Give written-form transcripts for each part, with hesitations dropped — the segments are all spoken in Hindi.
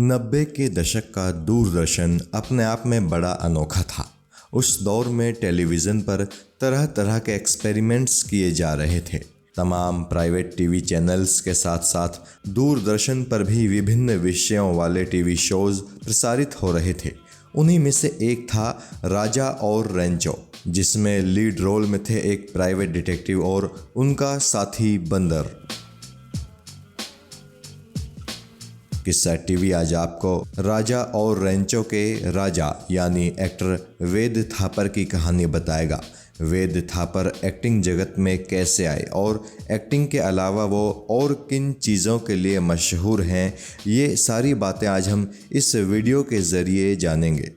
90 के दशक का दूरदर्शन अपने आप में बड़ा अनोखा था। उस दौर में टेलीविज़न पर तरह तरह के एक्सपेरिमेंट्स किए जा रहे थे। तमाम प्राइवेट टीवी चैनल्स के साथ साथ दूरदर्शन पर भी विभिन्न विषयों वाले टीवी शोज़ प्रसारित हो रहे थे। उन्हीं में से एक था राजा और रेंचो, जिसमें लीड रोल में थे एक प्राइवेट डिटेक्टिव और उनका साथी बंदर। किस्सा टीवी आज आपको राजा और रेंचो के राजा यानी एक्टर वेद थापर की कहानी बताएगा। वेद थापर एक्टिंग जगत में कैसे आए और एक्टिंग के अलावा वो और किन चीज़ों के लिए मशहूर हैं, ये सारी बातें आज हम इस वीडियो के ज़रिए जानेंगे।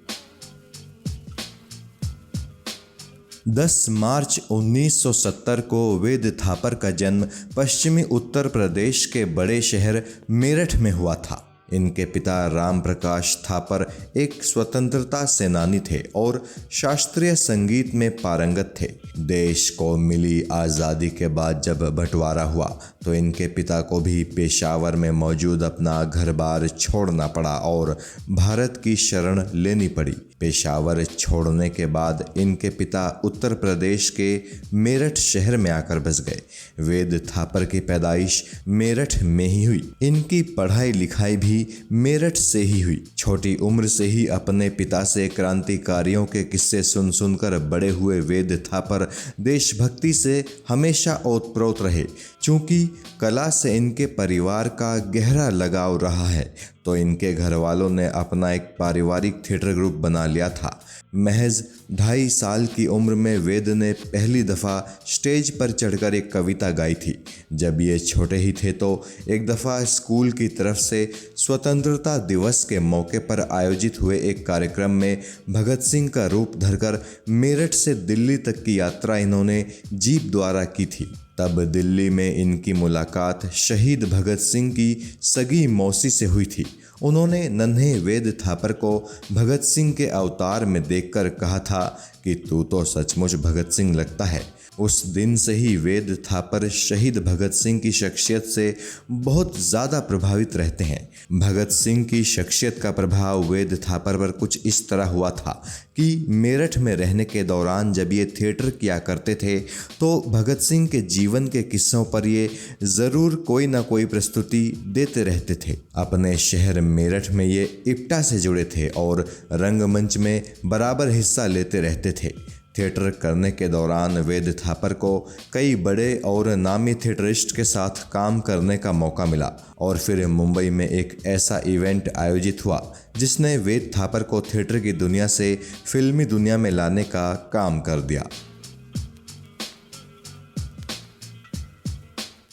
10 मार्च 1970 को वेद थापर का जन्म पश्चिमी उत्तर प्रदेश के बड़े शहर मेरठ में हुआ था। इनके पिता राम प्रकाश थापर एक स्वतंत्रता सेनानी थे और शास्त्रीय संगीत में पारंगत थे। देश को मिली आज़ादी के बाद जब बंटवारा हुआ तो इनके पिता को भी पेशावर में मौजूद अपना घर बार छोड़ना पड़ा और भारत की शरण लेनी पड़ी। पेशावर छोड़ने के बाद इनके पिता उत्तर प्रदेश के मेरठ शहर में आकर बस गए। वेद थापर की पैदाइश मेरठ में ही हुई। इनकी पढ़ाई लिखाई भी मेरठ से ही हुई। छोटी उम्र से ही अपने पिता से क्रांतिकारियों के किस्से सुन सुनकर बड़े हुए वेद थापर देशभक्ति से हमेशा ओतप्रोत रहे। चूंकि कला से इनके परिवार का गहरा लगाव रहा है तो इनके घर वालों ने अपना एक पारिवारिक थिएटर ग्रुप बना लिया था। महज 2.5 साल की उम्र में वेद ने पहली दफ़ा स्टेज पर चढ़कर एक कविता गाई थी। जब ये छोटे ही थे तो एक दफ़ा स्कूल की तरफ से स्वतंत्रता दिवस के मौके पर आयोजित हुए एक कार्यक्रम में भगत सिंह का रूप धरकर मेरठ से दिल्ली तक की यात्रा इन्होंने जीप द्वारा की थी। तब दिल्ली में इनकी मुलाकात शहीद भगत सिंह की सगी मौसी से हुई थी। उन्होंने नन्हे वेद थापर को भगत सिंह के अवतार में देखकर कहा था कि तू तो सचमुच भगत सिंह लगता है। उस दिन से ही वेद थापर शहीद भगत सिंह की शख्सियत से बहुत ज़्यादा प्रभावित रहते हैं। भगत सिंह की शख्सियत का प्रभाव वेद थापर पर कुछ इस तरह हुआ था कि मेरठ में रहने के दौरान जब ये थिएटर किया करते थे तो भगत सिंह के जीवन के किस्सों पर ये ज़रूर कोई ना कोई प्रस्तुति देते रहते थे। अपने शहर मेरठ में ये इप्टा से जुड़े थे और रंगमंच में बराबर हिस्सा लेते रहते थे। थिएटर करने के दौरान वेद थापर को कई बड़े और नामी थिएटरिस्ट के साथ काम करने का मौका मिला और फिर मुंबई में एक ऐसा इवेंट आयोजित हुआ जिसने वेद थापर को थिएटर की दुनिया से फिल्मी दुनिया में लाने का काम कर दिया।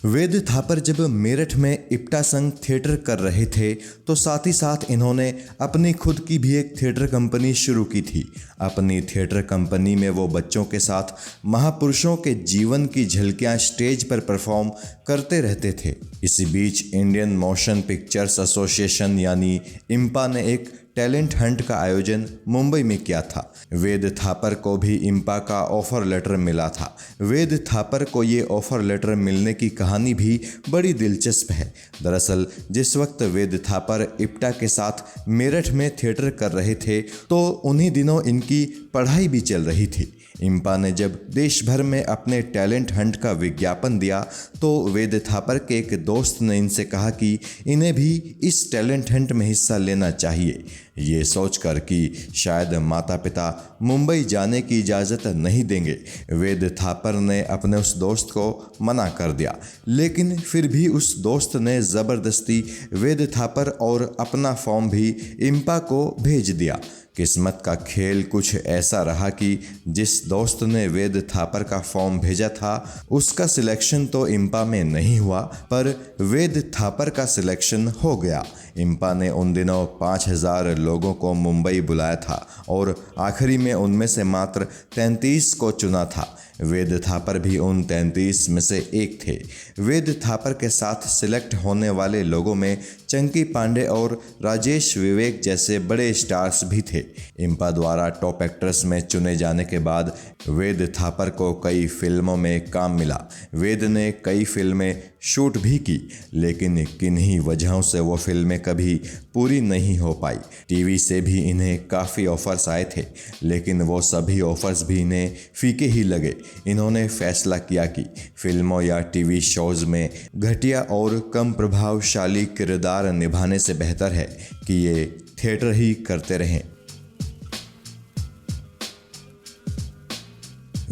वेद थापर जब मेरठ में इप्टा संघ थिएटर कर रहे थे तो साथ ही साथ इन्होंने अपनी खुद की भी एक थिएटर कंपनी शुरू की थी। अपनी थिएटर कंपनी में वो बच्चों के साथ महापुरुषों के जीवन की झलकियां स्टेज पर परफॉर्म करते रहते थे। इसी बीच इंडियन मोशन पिक्चर्स एसोसिएशन यानी इम्पा ने एक टैलेंट हंट का आयोजन मुंबई में किया था। वेद थापर को भी इम्पा का ऑफर लेटर मिला था। वेद थापर को ये ऑफर लेटर मिलने की कहानी भी बड़ी दिलचस्प है। दरअसल जिस वक्त वेद थापर इप्टा के साथ मेरठ में थिएटर कर रहे थे तो उन्हीं दिनों इनकी पढ़ाई भी चल रही थी। इम्पा ने जब देश भर में अपने टैलेंट हंट का विज्ञापन दिया तो वेद थापर के एक दोस्त ने इनसे कहा कि इन्हें भी इस टैलेंट हंट में हिस्सा लेना चाहिए। ये सोचकर कि शायद माता पिता मुंबई जाने की इजाज़त नहीं देंगे, वेद थापर ने अपने उस दोस्त को मना कर दिया। लेकिन फिर भी उस दोस्त ने ज़बरदस्ती वेद थापर और अपना फॉर्म भी इम्पा को भेज दिया। किस्मत का खेल कुछ ऐसा रहा कि जिस दोस्त ने वेद थापर का फॉर्म भेजा था उसका सिलेक्शन तो इम्पा में नहीं हुआ, पर वेद थापर का सिलेक्शन हो गया। इम्पा ने उन दिनों 5000 लोगों को मुंबई बुलाया था और आखिरी में उनमें से मात्र 33 को चुना था। वेद थापर भी उन 33 में से एक थे। वेद थापर के साथ सिलेक्ट होने वाले लोगों में चंकी पांडे और राजेश विवेक जैसे बड़े स्टार्स भी थे। इम्पा द्वारा टॉप एक्ट्रेस में चुने जाने के बाद वेद थापर को कई फिल्मों में काम मिला। वेद ने कई फिल्में शूट भी की, लेकिन किन्हीं वजहों से वो फिल्में कभी पूरी नहीं हो पाई। टीवी से भी इन्हें काफ़ी ऑफर्स आए थे, लेकिन वो सभी ऑफर्स भी इन्हें फीके ही लगे। इन्होंने फैसला किया कि फिल्मों या टीवी शोज़ में घटिया और कम प्रभावशाली किरदार निभाने से बेहतर है कि ये थिएटर ही करते रहें।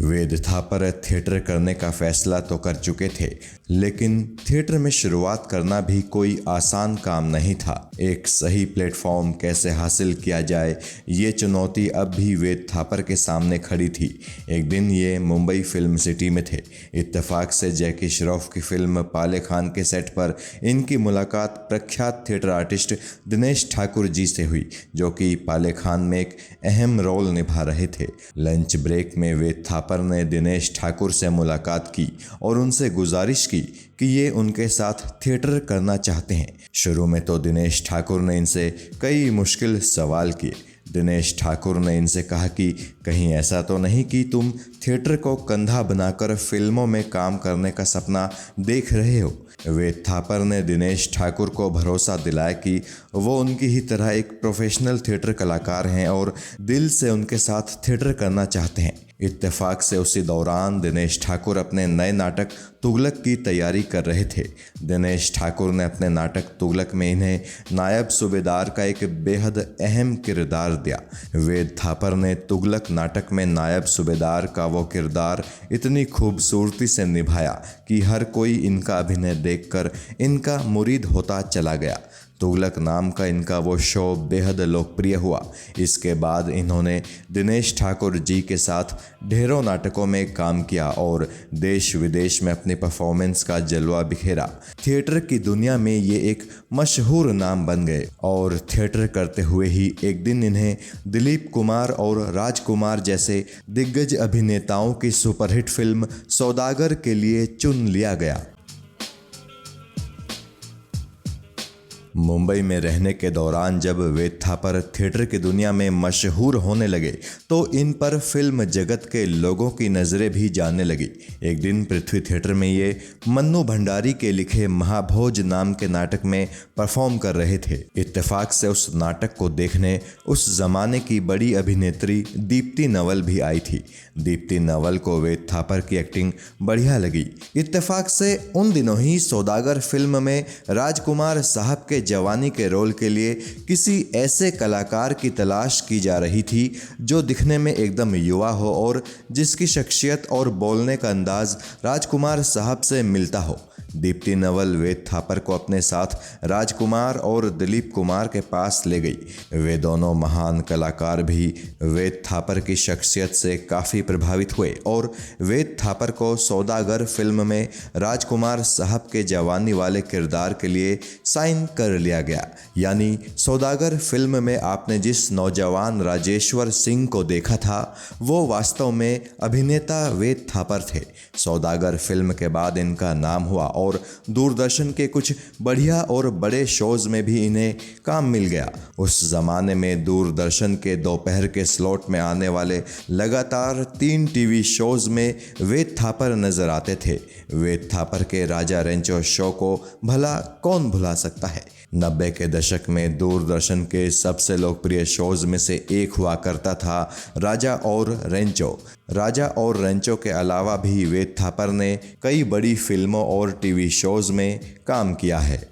वेद थापर थिएटर करने का फैसला तो कर चुके थे, लेकिन थिएटर में शुरुआत करना भी कोई आसान काम नहीं था। एक सही प्लेटफॉर्म कैसे हासिल किया जाए, ये चुनौती अब भी वेद थापर के सामने खड़ी थी। एक दिन ये मुंबई फिल्म सिटी में थे। इत्तेफाक से जैकी श्रॉफ की फिल्म पाले खान के सेट पर इनकी मुलाकात प्रख्यात थिएटर आर्टिस्ट दिनेश ठाकुर जी से हुई, जो कि पाले खान में एक अहम रोल निभा रहे थे। लंच ब्रेक में वेद थापर ने दिनेश ठाकुर से मुलाकात की और उनसे गुजारिश की कि ये उनके साथ थिएटर करना चाहते हैं। शुरू में तो दिनेश ठाकुर ने इनसे कई मुश्किल सवाल किए। दिनेश ठाकुर ने इनसे कहा कि कहीं ऐसा तो नहीं कि तुम थिएटर को कंधा बनाकर फिल्मों में काम करने का सपना देख रहे हो। वेद थापर ने दिनेश ठाकुर को भरोसा दिलाया कि वो उनकी ही तरह एक प्रोफेशनल थिएटर कलाकार हैं और दिल से उनके साथ थिएटर करना चाहते हैं। इत्तेफाक से उसी दौरान दिनेश ठाकुर अपने नए नाटक तुगलक की तैयारी कर रहे थे। दिनेश ठाकुर ने अपने नाटक तुगलक में इन्हें नायब सूबेदार का एक बेहद अहम किरदार दिया। वेद थापर ने तुगलक नाटक में नायब सूबेदार का वो किरदार इतनी खूबसूरती से निभाया कि हर कोई इनका अभिनय देखकर इनका मुरीद होता चला गया। तुगलक नाम का इनका वो शो बेहद लोकप्रिय हुआ। इसके बाद इन्होंने दिनेश ठाकुर जी के साथ ढेरों नाटकों में काम किया और देश विदेश में अपनी परफॉर्मेंस का जलवा बिखेरा। थिएटर की दुनिया में ये एक मशहूर नाम बन गए और थिएटर करते हुए ही एक दिन इन्हें दिलीप कुमार और राजकुमार जैसे दिग्गज अभिनेताओं की सुपरहिट फिल्म सौदागर के लिए चुन लिया गया। मुंबई में रहने के दौरान जब वेद थापर थिएटर की दुनिया में मशहूर होने लगे तो इन पर फिल्म जगत के लोगों की नज़रें भी जाने लगी। एक दिन पृथ्वी थिएटर में ये मन्नू भंडारी के लिखे महाभोज नाम के नाटक में परफॉर्म कर रहे थे। इत्तेफाक से उस नाटक को देखने उस जमाने की बड़ी अभिनेत्री दीप्ति नवल भी आई थी। दीप्ति नवल को वेद थापर की एक्टिंग बढ़िया लगी। इत्तेफाक से उन दिनों ही सौदागर फिल्म में राजकुमार साहब के जवानी के रोल के लिए किसी ऐसे कलाकार की तलाश की जा रही थी जो दिखने में एकदम युवा हो और जिसकी शख्सियत और बोलने का अंदाज राजकुमार साहब से मिलता हो। दीप्ति नवल वेद थापर को अपने साथ राजकुमार और दिलीप कुमार के पास ले गई। वे दोनों महान कलाकार भी वेद थापर की शख्सियत से काफ़ी प्रभावित हुए और वेद थापर को सौदागर फिल्म में राजकुमार साहब के जवानी वाले किरदार के लिए साइन कर लिया गया। यानी सौदागर फिल्म में आपने जिस नौजवान राजेश्वर सिंह को देखा था वो वास्तव में अभिनेता वेद थापर थे। सौदागर फिल्म के बाद इनका नाम हुआ और दूरदर्शन के कुछ बढ़िया और बड़े शोज में भी इन्हें काम मिल गया। उस जमाने में दूरदर्शन के दोपहर के स्लॉट में आने वाले लगातार 3 टीवी शोज में वेद थापर नजर आते थे। वेद थापर के राजा रेंचो शो को भला कौन भुला सकता है। 90 के दशक में दूरदर्शन के सबसे लोकप्रिय शोज में से एक हुआ करता था राजा और रेंचो। राजा और रेंचो के अलावा भी वेद थापर ने कई बड़ी फिल्मों और टीवी शोज में काम किया है।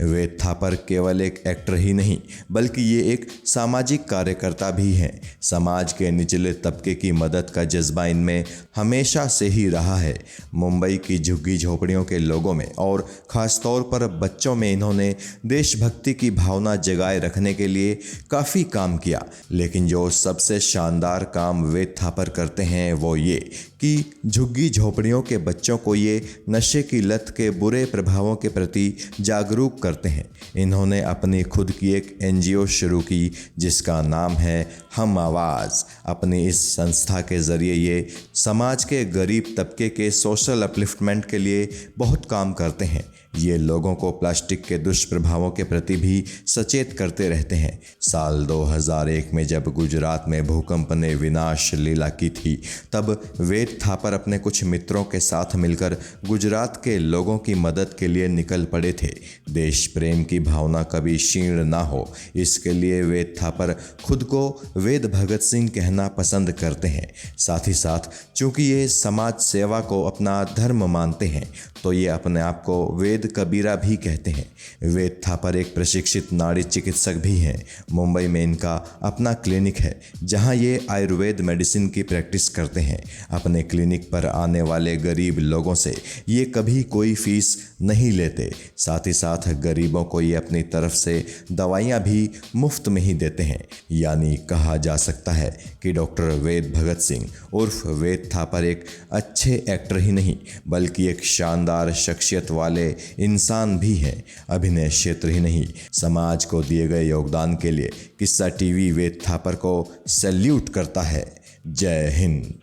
वेद थापर केवल एक एक्टर ही नहीं बल्कि ये एक सामाजिक कार्यकर्ता भी हैं। समाज के निचले तबके की मदद का जज्बा इनमें हमेशा से ही रहा है। मुंबई की झुग्गी झोपड़ियों के लोगों में और ख़ासतौर पर बच्चों में इन्होंने देशभक्ति की भावना जगाए रखने के लिए काफ़ी काम किया। लेकिन जो सबसे शानदार काम वेद थापर करते हैं वो ये कि झुग्गी झोपड़ियों के बच्चों को ये नशे की लत के बुरे प्रभावों के प्रति जागरूक करते हैं। इन्होंने अपनी खुद की एक NGO शुरू की जिसका नाम है हम आवाज़। अपनी इस संस्था के ज़रिए ये समाज के गरीब तबके के सोशल अपलिफ्टमेंट के लिए बहुत काम करते हैं। ये लोगों को प्लास्टिक के दुष्प्रभावों के प्रति भी सचेत करते रहते हैं। साल 2001 में जब गुजरात में भूकंप ने विनाश लीला की थी, तब वेद थापर अपने कुछ मित्रों के साथ मिलकर गुजरात के लोगों की मदद के लिए निकल पड़े थे। देश प्रेम की भावना कभी क्षीण ना हो, इसके लिए वेद थापर खुद को वेद भगत सिंह कहना पसंद करते हैं। साथ ही साथ चूँकि ये समाज सेवा को अपना धर्म मानते हैं, तो ये अपने आप को वेद कबीरा भी कहते हैं। वेद थापर एक प्रशिक्षित नाड़ी चिकित्सक भी हैं। मुंबई में इनका अपना क्लिनिक है जहां ये आयुर्वेद मेडिसिन की प्रैक्टिस करते हैं। अपने क्लिनिक पर आने वाले गरीब लोगों से ये कभी कोई फीस नहीं लेते। साथ ही साथ गरीबों को ये अपनी तरफ से दवाइयाँ भी मुफ्त में ही देते हैं। यानी कहा जा सकता है कि डॉक्टर वेद भगत सिंह उर्फ वेद थापर एक अच्छे एक्टर ही नहीं बल्कि एक शानदार शख्सियत वाले इंसान भी हैं। अभिनय क्षेत्र ही नहीं, समाज को दिए गए योगदान के लिए किस्सा टीवी वेद थापर को सैल्यूट करता है। जय हिंद।